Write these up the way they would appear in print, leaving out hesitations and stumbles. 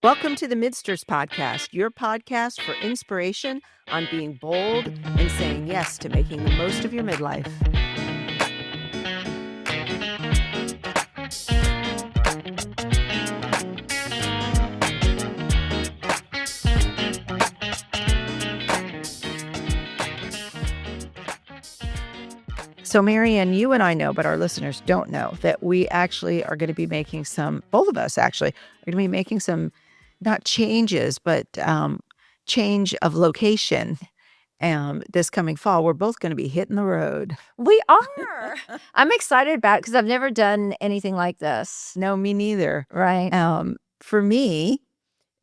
Welcome to the Midsters Podcast, your podcast for inspiration on being bold and saying yes to making the most of your midlife. So, Marianne, you and I know, but our listeners don't know, that we actually are going to be making both of us actually, are going to be making some, not changes, but change of location. This coming fall, we're both going to be hitting the road. We are. I'm excited about it because I've never done anything like this. No, me neither. Right. For me,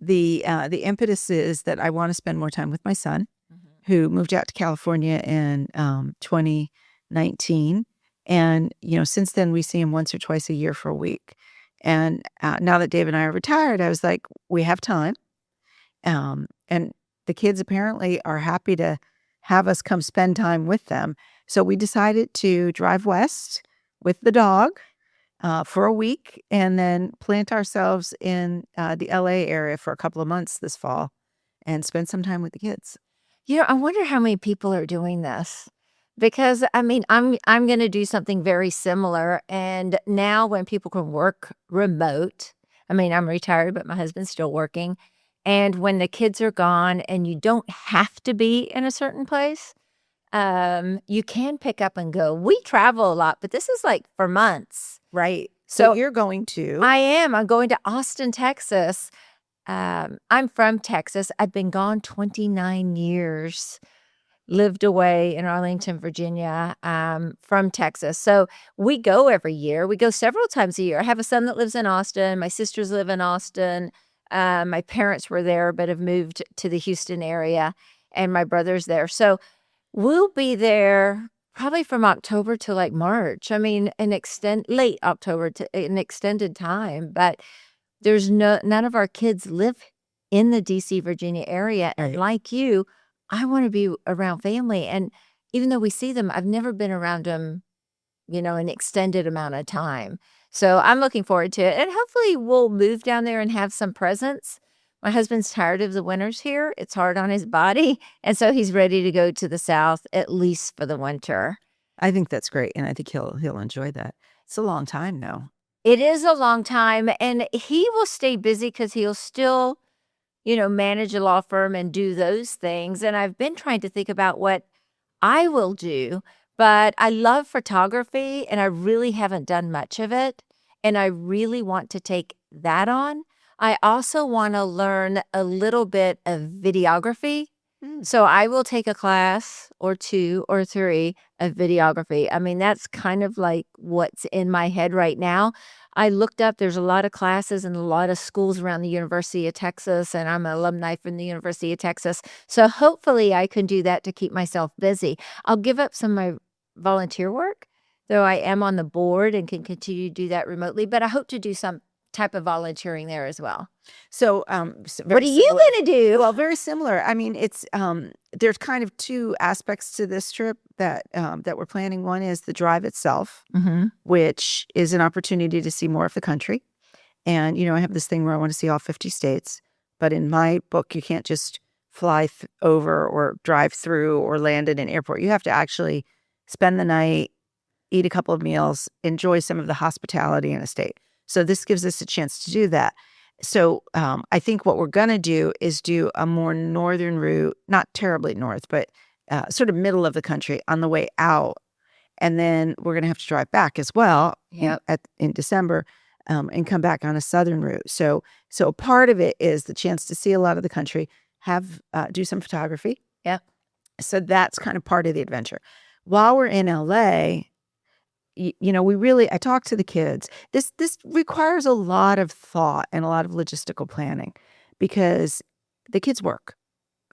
the impetus is that I want to spend more time with my son, who moved out to California in 2019. And, since then we see him once or twice a year for a week. And now that Dave and I are retired, I was like, we have time. And the kids apparently are happy to have us come spend time with them. So we decided to drive west with the dog for a week and then plant ourselves in the LA area for a couple of months this fall and spend some time with the kids. I wonder how many people are doing this because, I'm going to do something very similar. And now when people can work remote, I'm retired, but my husband's still working. And when the kids are gone and you don't have to be in a certain place, you can pick up and go. We travel a lot, but this is like for months. Right. So you're going to? I am. I'm going to Austin, Texas. I'm from Texas. I've been gone 29 years, lived away in Arlington, Virginia, from Texas. So we go every year. We go several times a year. I have a son that lives in Austin. My sisters live in Austin. My parents were there, but have moved to the Houston area, and my brother's there. So we'll be there probably from October to like March. Late October to an extended time. But there's none of our kids live in the DC, Virginia area. And like you, I want to be around family. And even though we see them, I've never been around them, an extended amount of time. So I'm looking forward to it. And hopefully we'll move down there and have some presents. My husband's tired of the winters here. It's hard on his body. And so he's ready to go to the South, at least for the winter. I think that's great. And I think he'll enjoy that. It's a long time, though. It is a long time. And he will stay busy because he'll still, manage a law firm and do those things. And I've been trying to think about what I will do. But I love photography, and I really haven't done much of it. And I really want to take that on. I also want to learn a little bit of videography. So I will take a class or 2 or 3 of videography. That's kind of like what's in my head right now. I looked up, there's a lot of classes and a lot of schools around the University of Texas, and I'm an alumni from the University of Texas. So hopefully I can do that to keep myself busy. I'll give up some of my volunteer work, though I am on the board and can continue to do that remotely, but I hope to do some type of volunteering there as well. So, what are you going to do? Well, very similar. It's there's kind of 2 aspects to this trip that we're planning. One is the drive itself, which is an opportunity to see more of the country. And, I have this thing where I want to see all 50 states. But in my book, you can't just fly over or drive through or land at an airport. You have to actually spend the night, eat a couple of meals, enjoy some of the hospitality in a state. So this gives us a chance to do that. So I think what we're going to do is do a more northern route, not terribly north, but sort of middle of the country on the way out. And then we're going to have to drive back as well in December and come back on a southern route. So part of it is the chance to see a lot of the country, do some photography. Yeah. So that's kind of part of the adventure. While we're in LA, I talk to the kids. This requires a lot of thought and a lot of logistical planning because the kids work,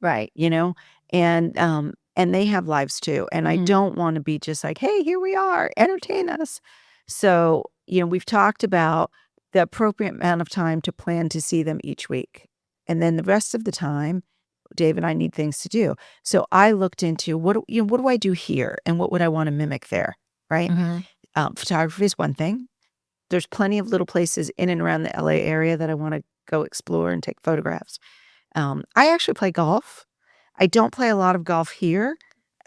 right? And they have lives too. And I don't want to be just like, hey, here we are, entertain us. So, we've talked about the appropriate amount of time to plan to see them each week. And then the rest of the time, Dave and I need things to do. So I looked into what do I do here and what would I want to mimic there, right? Photography is one thing. There's plenty of little places in and around the LA area that I want to go explore and take photographs. I actually play golf. I don't play a lot of golf here,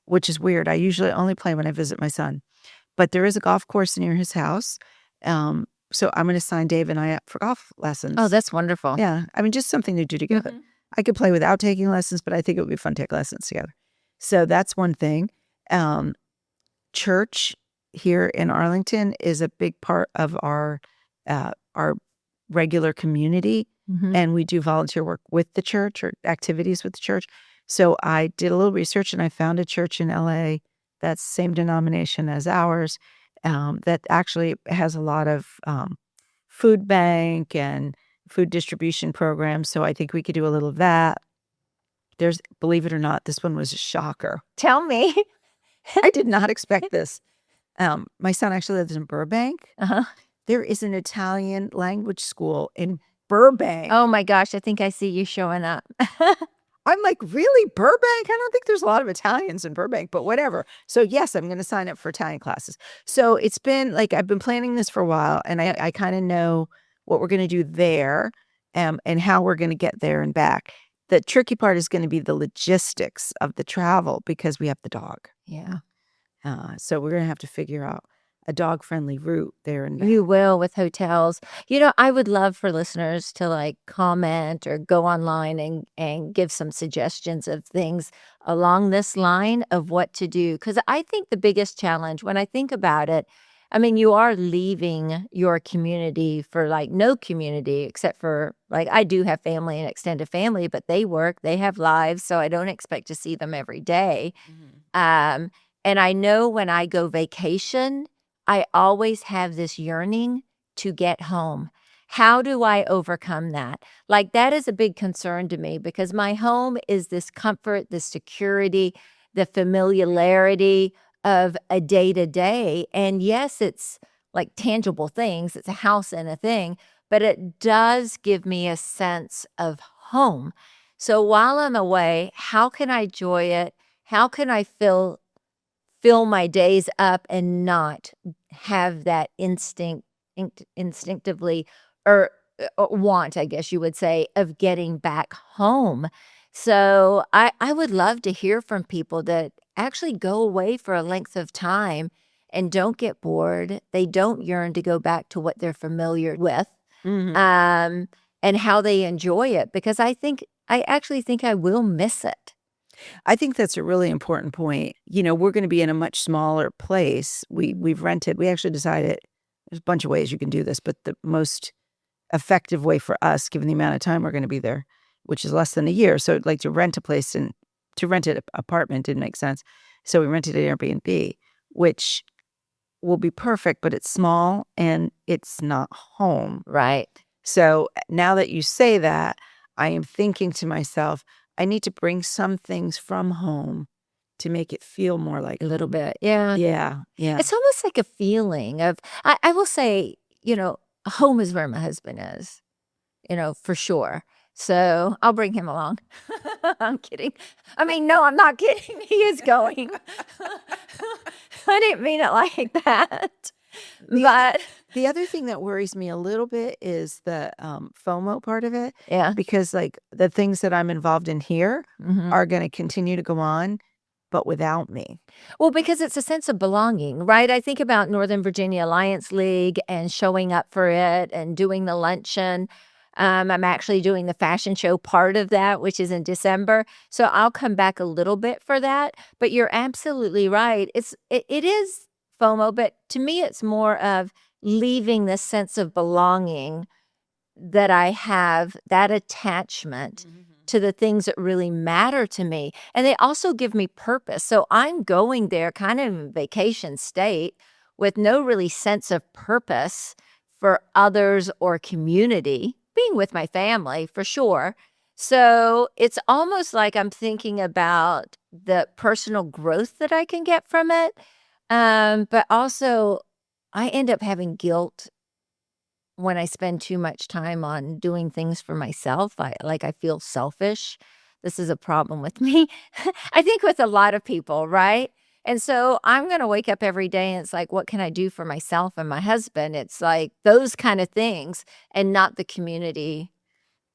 which is weird. I usually only play when I visit my son. But there is a golf course near his house. So I'm going to sign Dave and I up for golf lessons. Oh, that's wonderful. Yeah. I mean, just something to do together. Mhm. I could play without taking lessons, but I think it would be fun to take lessons together. So that's one thing. Church here in Arlington is a big part of our regular community. Mhm. And we do volunteer work with the church or activities with the church. So I did a little research and I found a church in LA that's same denomination as ours, that actually has a lot of food bank and food distribution programs. So I think we could do a little of that. There's, believe it or not, this one was a shocker. Tell me. I did not expect this. My son actually lives in Burbank. Uh-huh. There is an Italian language school in Burbank. Oh my gosh, I think I see you showing up. I'm like, really? Burbank? I don't think there's a lot of Italians in Burbank, but whatever. So yes, I'm going to sign up for Italian classes. So it's been like, I've been planning this for a while and I kind of know what we're going to do there, and how we're going to get there and back. The tricky part is going to be the logistics of the travel because we have the dog. Yeah. So we're going to have to figure out a dog-friendly route there and back. You will with hotels. I would love for listeners to like comment or go online and give some suggestions of things along this line of what to do. Because I think the biggest challenge when I think about it, I mean, you are leaving your community for like no community except for like I do have family and extended family, but they work, they have lives. So I don't expect to see them every day. Mhm. And I know when I go vacation, I always have this yearning to get home. How do I overcome that? Like, that is a big concern to me because my home is this comfort, the security, the familiarity of a day to day. And yes, it's like tangible things, it's a house and a thing, but it does give me a sense of home. So while I'm away, how can I enjoy it? How can I fill my days up and not have that instinctively or want, I guess you would say, of getting back home. So I would love to hear from people that actually go away for a length of time and don't get bored. They don't yearn to go back to what they're familiar with, Mhm. and how they enjoy it, because I actually think I will miss it. I think that's a really important point. We're going to be in a much smaller place. We've rented. We actually decided there's a bunch of ways you can do this, but the most effective way for us, given the amount of time we're going to be there, which is less than a year. So like to rent a place and to rent an apartment didn't make sense. So we rented an Airbnb, which will be perfect, but it's small and it's not home. Right. So now that you say that, I am thinking to myself, I need to bring some things from home to make it feel more like A little bit. Yeah. Yeah. It's almost like a feeling of, I will say, home is where my husband is, for sure. So I'll bring him along. I'm kidding. I mean, no, I'm not kidding. He is going. I didn't mean it like that. But The other thing that worries me a little bit is the FOMO part of it, yeah. because like the things that I'm involved in here Mhm. are going to continue to go on, but without me. Well, because it's a sense of belonging, right? I think about Northern Virginia Alliance League and showing up for it and doing the luncheon. I'm actually doing the fashion show part of that, which is in December. So I'll come back a little bit for that. But you're absolutely right. It is FOMO, but to me, it's more of leaving this sense of belonging that I have, that attachment to the things that really matter to me. And they also give me purpose. So I'm going there kind of in vacation state with no really sense of purpose for others or community, being with my family for sure. So it's almost like I'm thinking about the personal growth that I can get from it. But also, I end up having guilt when I spend too much time on doing things for myself. I feel selfish. This is a problem with me. I think with a lot of people, right? And so I'm going to wake up every day and it's like, what can I do for myself and my husband? It's like those kind of things and not the community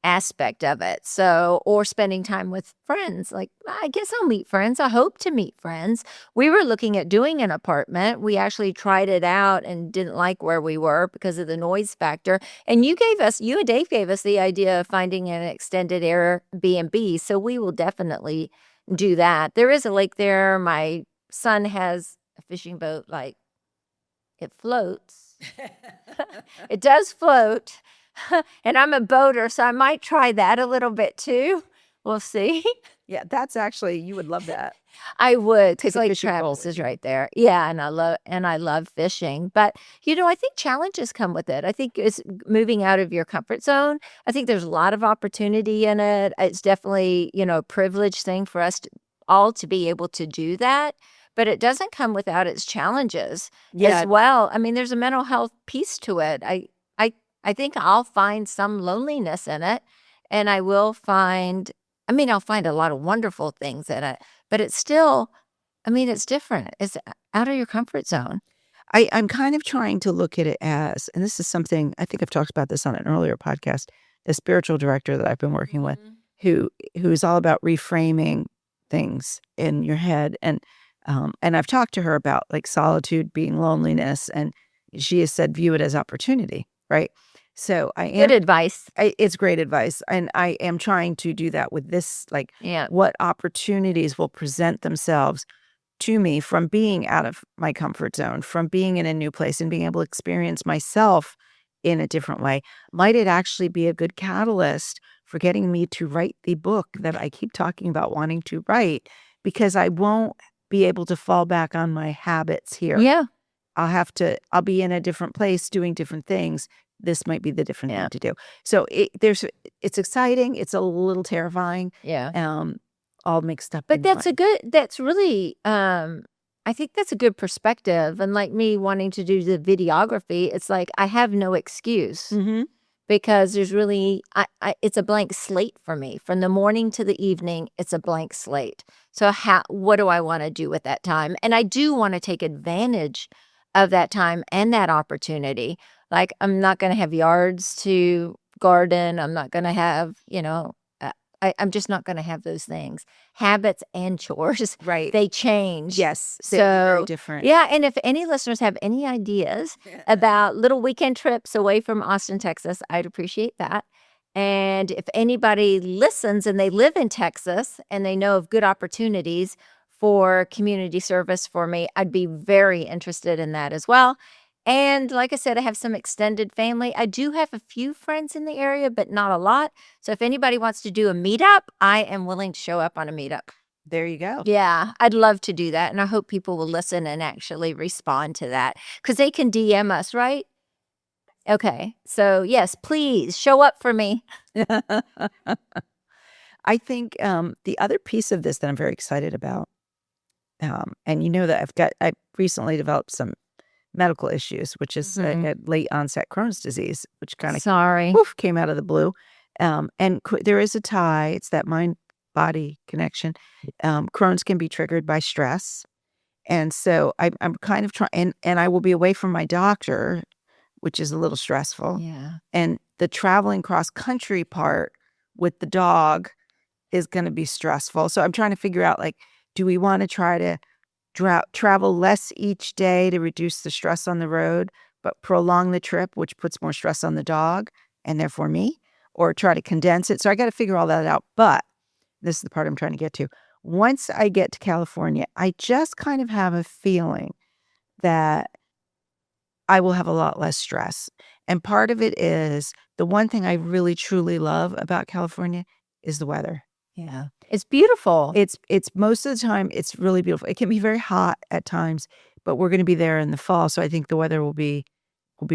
aspect of it. So, or spending time with friends. Like, I guess I'll meet friends. I hope to meet friends. We were looking at doing an apartment. We actually tried it out and didn't like where we were because of the noise factor. And you and Dave gave us the idea of finding an extended Airbnb. So we will definitely do that. There is a lake there. My son has a fishing boat, like it floats. It does float. And I'm a boater, so I might try that a little bit too. We'll see. Yeah, that's actually, you would love that. I would, because Take a Lake fishing pole Travis with is you. right there. Yeah, and I love fishing. But I think challenges come with it. I think it's moving out of your comfort zone. I think there's a lot of opportunity in it. It's definitely, a privileged thing for us all to be able to do that. But it doesn't come without its challenges Yeah, as well. I mean, there's a mental health piece to it. I think I'll find some loneliness in it, and I'll find a lot of wonderful things in it, but it's still, it's different. It's out of your comfort zone. I'm kind of trying to look at it as, and this is something I think I've talked about this on an earlier podcast, the spiritual director that I've been working with, who's all about reframing things in your head, and I've talked to her about like solitude being loneliness, and she has said view it as opportunity, right? So Good advice. it's great advice, and I am trying to do that with this, like Yeah. what opportunities will present themselves to me from being out of my comfort zone, from being in a new place and being able to experience myself in a different way. Might it actually be a good catalyst for getting me to write the book that I keep talking about wanting to write? Because I won't be able to fall back on my habits here. Yeah. I'll be in a different place doing different things. This might be the different Yeah. thing to do. So it's exciting. It's a little terrifying. Yeah. All mixed up. But that's really, I think that's a good perspective. And like me wanting to do the videography, it's like I have no excuse. Mm-hmm. Because there's really, it's a blank slate for me. From the morning to the evening, it's a blank slate. So what do I want to do with that time? And I do want to take advantage of that time and that opportunity. Like, I'm not going to have yards to garden. I'm not going to have, I'm just not going to have those things. Habits and chores, Right. they change. Yes. They're very different. Yeah, and if any listeners have any ideas about little weekend trips away from Austin, Texas, I'd appreciate that. And if anybody listens and they live in Texas and they know of good opportunities for community service for me, I'd be very interested in that as well. And like I said, I have some extended family. I do have a few friends in the area, but not a lot. So if anybody wants to do a meetup, I am willing to show up on a meetup. There you go. Yeah, I'd love to do that. And I hope people will listen and actually respond to that because they can DM us, right? Okay. So, yes, please show up for me. I think the other piece of this that I'm very excited about, and that I've recently developed some medical issues, which is a late onset Crohn's disease, which kind of came out of the blue. And there is a tie. It's that mind-body connection. Crohn's can be triggered by stress. And so I'm kind of trying, and I will be away from my doctor, which is a little stressful. Yeah. And the traveling cross-country part with the dog is going to be stressful. So I'm trying to figure out, like, do we want to try to travel less each day to reduce the stress on the road, but prolong the trip, which puts more stress on the dog and therefore me, or try to condense it? So I got to figure all that out. But this is the part I'm trying to get to. Once I get to California, I just kind of have a feeling that I will have a lot less stress. And part of it is the one thing I really, truly love about California is the weather. Yeah. It's beautiful. It's most of the time, it's really beautiful. It can be very hot at times, but we're gonna be there in the fall, so I think the weather will be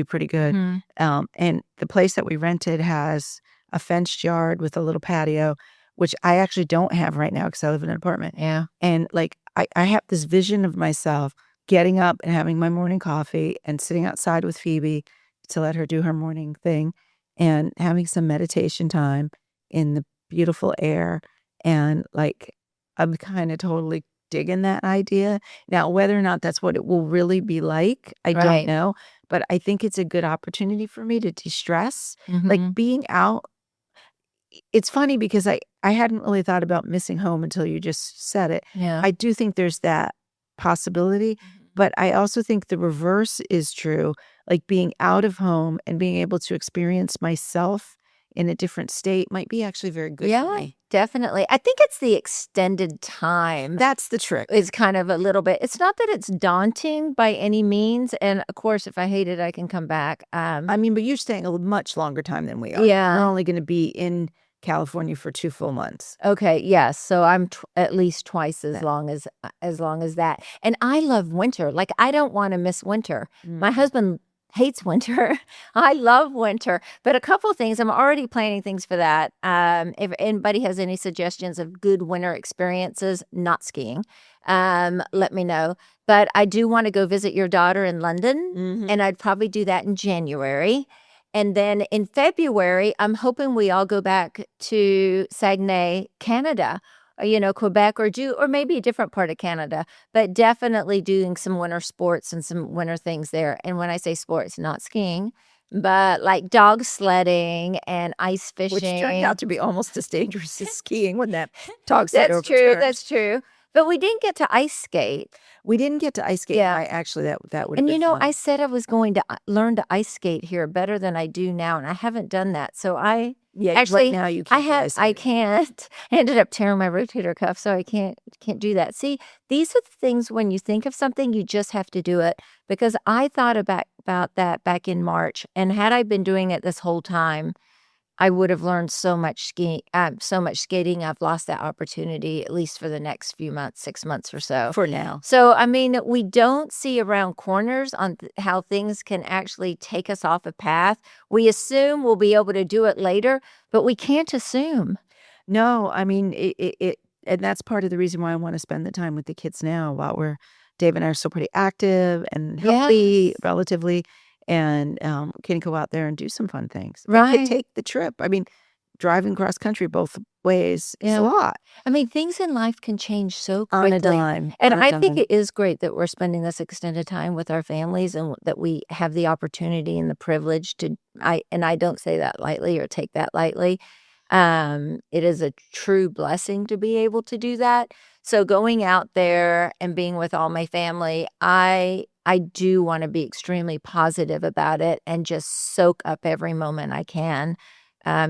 pretty good. And the place that we rented has a fenced yard with a little patio, which I actually don't have right now because I live in an apartment. Yeah. And, like, I have this vision of myself getting up and having my morning coffee and sitting outside with Phoebe to let her do her morning thing and having some meditation time in the beautiful air. And, like, I'm kinda totally digging that idea. Now, whether or not that's what it will really be like, I don't know, but I think it's a good opportunity for me to de-stress. Like, being out, it's funny because I hadn't really thought about missing home until you just said it. Yeah. I do think there's that possibility, but I also think the reverse is true, like being out of home and being able to experience myself in a different state might be actually very good for Yeah, me. definitely. I think it's the extended time That's the trick. is kind of a little bit it's not that it's daunting by any means, and, of course, if I hate it, I can come back. I mean, but you're staying a much longer time than we are. Yeah. We're only gonna be in California for 2 full months. Okay, yes, so I'm at least twice Yeah. as long as that, and I love winter, like, I don't wanna miss winter. My Mm. husband hates winter. I love winter, but a couple things, I'm already planning things for that. If anybody has any suggestions of good winter experiences, not skiing, let me know, but I do wanna go visit your daughter in London, Mhm. and I'd probably do that in January. And then in February, I'm hoping we all go back to Saguenay, Canada, Quebec or maybe a different part of Canada, but definitely doing some winter sports and some winter things there. And when I say sports, not skiing, but like dog sledding and ice Which turned fishing. out to be almost as dangerous as skiing when that dog sled That's true. overturned. That's true. But we didn't get to ice skate. We didn't get to ice skate. Yeah. I actually that would have And been fun. I said I was going to learn to ice skate here better than I do now, and I haven't done that. So Yeah, actually, right now you can't do ice I skating. can't. I ended up tearing my rotator cuff, so I can't do that. See, these are the things when you think of something, you just have to do it. Because I thought about that back in March, and had I been doing it this whole time, I would have learned so much skating. I've lost that opportunity at least for the next few months, 6 months or so. For now. So, I mean, we don't see around corners on how things can actually take us off a path. We assume we'll be able to do it later, but we can't assume. No, I mean, it and that's part of the reason why I wanna spend the time with the kids now while Dave and I are still pretty active and healthy Yes. relatively, and, can go out there and do some fun things. And Right. take the trip. I mean, driving cross country both ways is Yeah. a lot. I mean, things in life can change so On a quickly. dime, And on a I think dime. it is great that we're spending this extended time with our families and that we have the opportunity and the privilege to I don't say that lightly or take that lightly. It is a true blessing to be able to do that. So going out there and being with all my family, I do want to be extremely positive about it and just soak up every moment I can.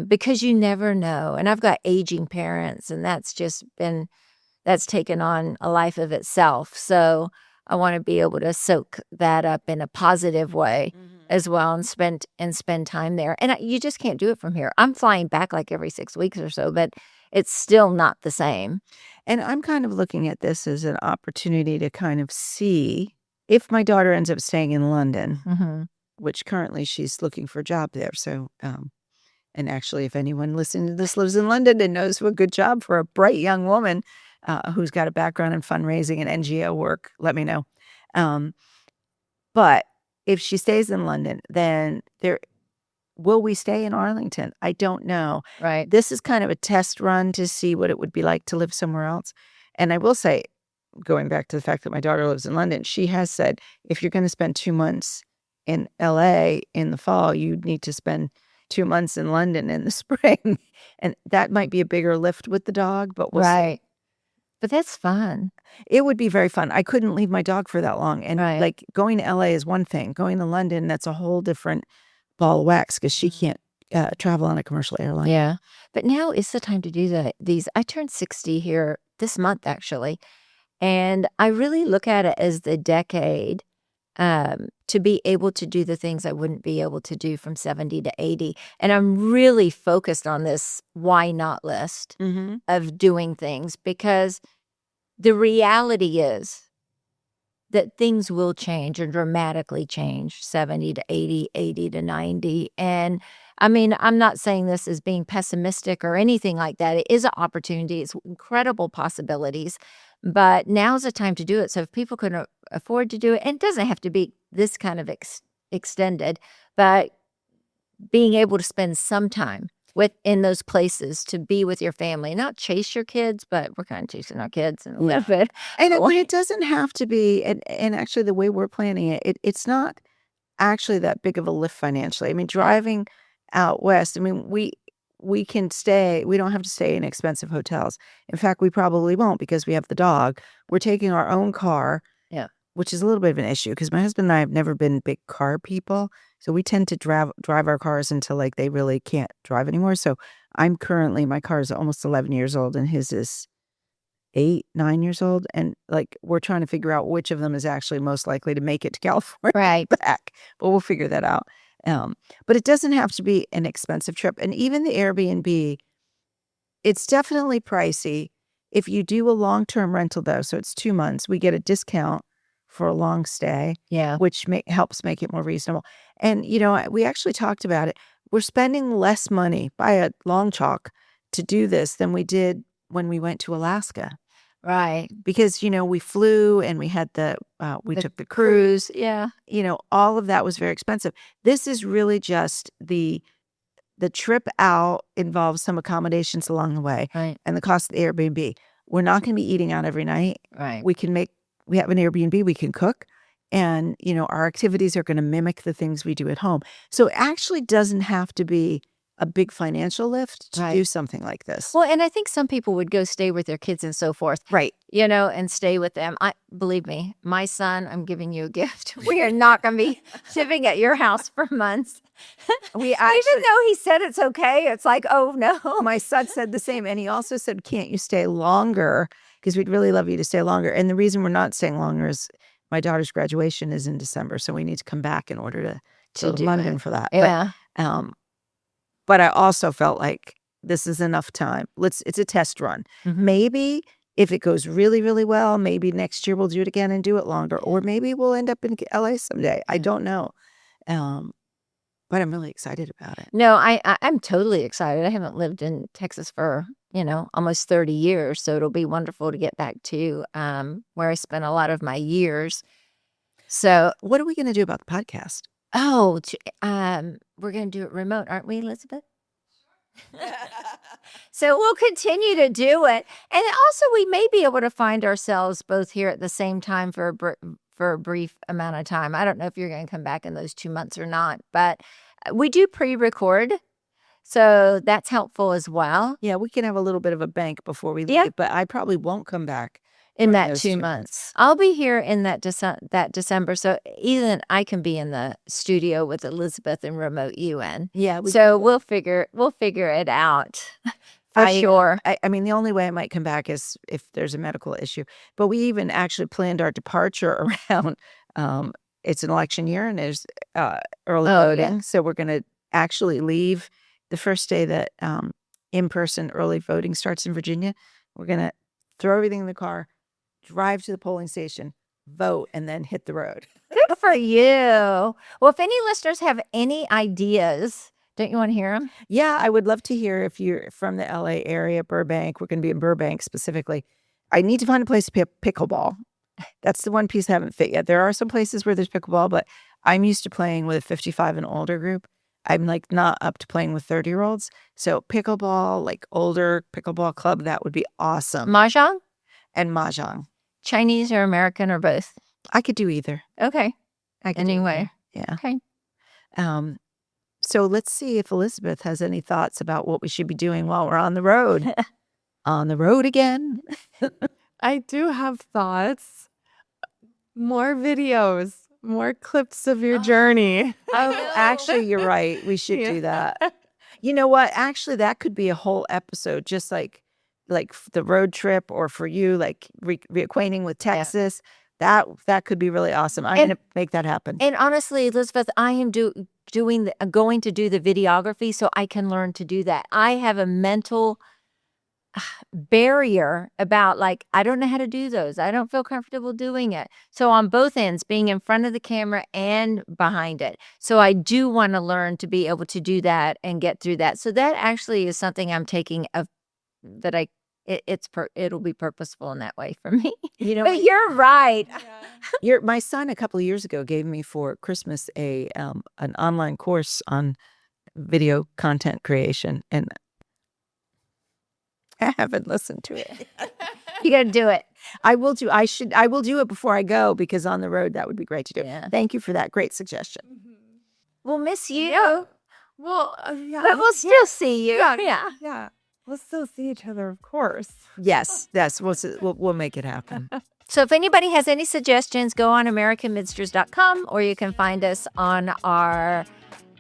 Because you never know. And I've got aging parents, and that's taken on a life of itself. So I want to be able to soak that up in a positive way as well and spend time there. And you just can't do it from here. I'm flying back like every 6 weeks or so, but it's still not the same. And I'm kind of looking at this as an opportunity to kind of see if my daughter ends up staying in London, Mhm. which currently she's looking for a job there, so, and actually, if anyone listening to this lives in London and knows of a good job for a bright young woman, who's got a background in fundraising and NGO work, let me know. Um, but if she stays in London, then will we stay in Arlington? I don't know. Right. This is kind of a test run to see what it would be like to live somewhere else. And I will say, going back to the fact that my daughter lives in London, she has said, if you're gonna spend 2 months in LA in the fall, you need to spend 2 months in London in the spring. And that might be a bigger lift with the dog, but we'll see. Right. But that's fun. It would be very fun. I couldn't leave my dog for that long, and, Right. like, going to LA is one thing. Going to London, that's a whole different ball of wax because she can't, travel on a commercial airline. Yeah. But now is the time to do these. I turned 60 here this month, actually. And I really look at it as the decade to be able to do the things I wouldn't be able to do from 70 to 80. And I'm really focused on this why not list Mhm. of doing things because the reality is that things will change and dramatically change 70 to 80, 80 to 90. And I mean, I'm not saying this as being pessimistic or anything like that. It is an opportunity, it's incredible possibilities, but now's the time to do it. So if people can afford to do it, and it doesn't have to be this kind of extended, but being able to spend some time in those places to be with your family, not chase your kids, but we're kind of chasing our kids in a little bit. And it doesn't have to be and actually the way we're planning it's not actually that big of a lift financially. I mean, driving out west, I mean, we can stay. We don't have to stay in expensive hotels. In fact, we probably won't because we have the dog. We're taking our own car. Yeah. Which is a little bit of an issue because my husband and I have never been big car people. So we tend to drive our cars until like they really can't drive anymore. So my car is almost 11 years old and his is 8, 9 years old. And like we're trying to figure out which of them is actually most likely to make it to California Right. back. But we'll figure that out. But it doesn't have to be an expensive trip. And even the Airbnb, it's definitely pricey. If you do a long-term rental though, so it's 2 months, we get a discount for a long stay, Yeah. which helps make it more reasonable. And, you know, we actually talked about it. We're spending less money by a long chalk to do this than we did when we went to Alaska. Right. Because, you know, we flew and we had we took the cruise. Yeah. You know, all of that was very expensive. This is really just the trip out involves some accommodations along the way. Right. And the cost of the Airbnb. We're not going to be eating out every night. Right. We have an Airbnb, we can cook, and, you know, our activities are going to mimic the things we do at home. So it actually doesn't have to be a big financial lift to do something like this. Well, and I think some people would go stay with their kids and so forth. Right. You know, and stay with them. Believe me, my son, I'm giving you a gift. We are not going to be living at your house for months. Even though he said it's okay, it's like, oh no. My son said the same. And he also said, can't you stay longer? Because we'd really love you to stay longer. And the reason we're not staying longer is my daughter's graduation is in December. So we need to come back in order to go to London for that. Yeah. But I also felt like this is enough time. It's a test run. Mm-hmm. Maybe if it goes really, really well, maybe next year we'll do it again and do it longer. Or maybe we'll end up in LA someday. I don't know. But I'm really excited about it. No, I'm totally excited. I haven't lived in Texas for, you know, almost 30 years. So it'll be wonderful to get back to where I spent a lot of my years. So what are we going to do about the podcast? Oh, we're going to do it remote, aren't we, Elizabeth? So we'll continue to do it. And also we may be able to find ourselves both here at the same time for a brief amount of time. I don't know if you're going to come back in those 2 months or not, but we do pre-record. So that's helpful as well. Yeah, we can have a little bit of a bank before we leave, but I probably won't come back in that 2 months. I'll be here in that December. So even I can be in the studio with Elizabeth and remote you in. Yeah. So we'll figure it out. For sure. I mean, the only way I might come back is if there's a medical issue. But we even actually planned our departure around, it's an election year and there's early voting. Yeah. So we're going to actually leave the first day that in-person early voting starts in Virginia. We're going to throw everything in the car, drive to the polling station, vote, and then hit the road. Good for you. Well, if any listeners have any ideas, don't you want to hear them? Yeah, I would love to hear if you're from the LA area, Burbank. We're going to be in Burbank specifically. I need to find a place to play pickleball. That's the one piece I haven't fit yet. There are some places where there's pickleball, but I'm used to playing with a 55 and older group. I'm like not up to playing with 30-year-olds. So pickleball, like older pickleball club, that would be awesome. Mahjong? And mahjong. Chinese or American or both? I could do either. Okay. Anyway. Yeah. Okay. So let's see if Elizabeth has any thoughts about what we should be doing while we're on the road. On the road again. I do have thoughts. More videos, more clips of your journey. Oh, actually, you're right. We should do that. You know what? Actually, that could be a whole episode, just like the road trip, or for you, like reacquainting with Texas. Yeah. That could be really awesome. I'm going to make that happen. And honestly, Elizabeth, I am going to do the videography so I can learn to do that. I have a mental barrier about I don't know how to do those. I don't feel comfortable doing it. So on both ends, being in front of the camera and behind it. So I do want to learn to be able to do that and get through that. So that actually is something I'm taking it'll be purposeful in that way for me. You know, but you're right. Yeah. My son a couple of years ago gave me for Christmas an online course on video content creation, and I haven't listened to it. You got to do it. I will do. I will do it before I go, because on the road that would be great to do. Yeah. Thank you for that great suggestion. We'll miss you. Yeah. Well, yeah. But we'll still see you. Yeah. Yeah. Yeah. We'll still see each other, of course. Yes, we'll make it happen. So if anybody has any suggestions, go on AmericanMidsters.com, or you can find us on our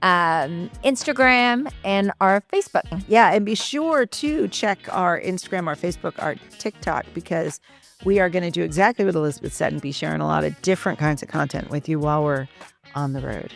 Instagram and our Facebook. Yeah, and be sure to check our Instagram, our Facebook, our TikTok, because we are going to do exactly what Elizabeth said and be sharing a lot of different kinds of content with you while we're on the road.